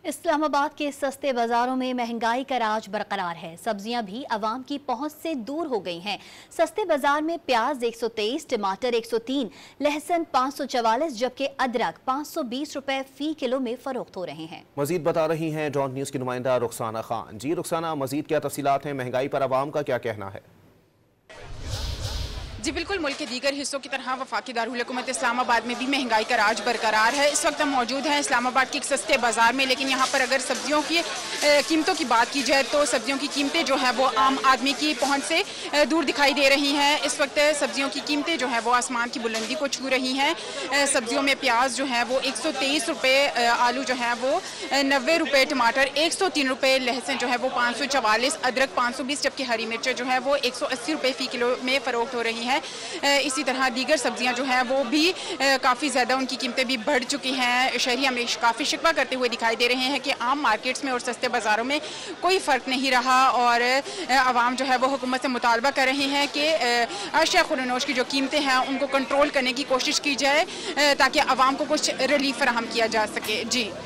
इस्लामाबाद के सस्ते बाजारों में महंगाई का राज बरकरार है। सब्जियां भी आवाम की पहुंच से दूर हो गई हैं। सस्ते बाजार में प्याज 123, टमाटर 103, लहसुन 544 जबकि अदरक 520 रुपए फी किलो में फरोख्त हो रहे हैं। मजीद बता रही हैं डॉन न्यूज की नुमाइंदा रुखसाना खान। जी रुखसाना, मजीद क्या तफसीलात हैं? महंगाई पर आवाम का क्या कहना है? जी बिल्कुल, मुल्क के दीगर हिस्सों की तरह वफाकी दारुल हुकूमत इस्लामाबाद में भी महंगाई का राज बरकरार है। इस वक्त हम मौजूद हैं इस्लामाबाद के एक सस्ते बाजार में, लेकिन यहाँ पर अगर सब्जियों की कीमतों की बात की जाए तो सब्जियों की कीमतें जो है वो आम आदमी की पहुँच से दूर दिखाई दे रही हैं। इस वक्त सब्जियों की कीमतें जो है वो आसमान की बुलंदी को छू रही हैं। सब्जियों में प्याज जो है वो 123 रुपये, आलू जो है वो 90 रुपये, टमाटर 103 रुपये, लहसुन जो है वो 544, अदरक 520 जबकि हरी मिर्च जो है वो 180 रुपये फी किलो में फरोख्त हो रही है। इसी तरह दीगर सब्जियां जो हैं वो भी काफ़ी ज़्यादा उनकी कीमतें भी बढ़ चुकी हैं। शहरी हमें काफ़ी शिकवा करते हुए दिखाई दे रहे हैं कि आम मार्केट्स में और सस्ते बाज़ारों में कोई फ़र्क नहीं रहा और आवाम जो है वो हुकूमत से मुतालबा कर रहे हैं कि अशिया खुरनोश की जो कीमतें हैं उनको कंट्रोल करने की कोशिश की जाए ताकि आवाम को कुछ रिलीफ फराहम किया जा सके। जी।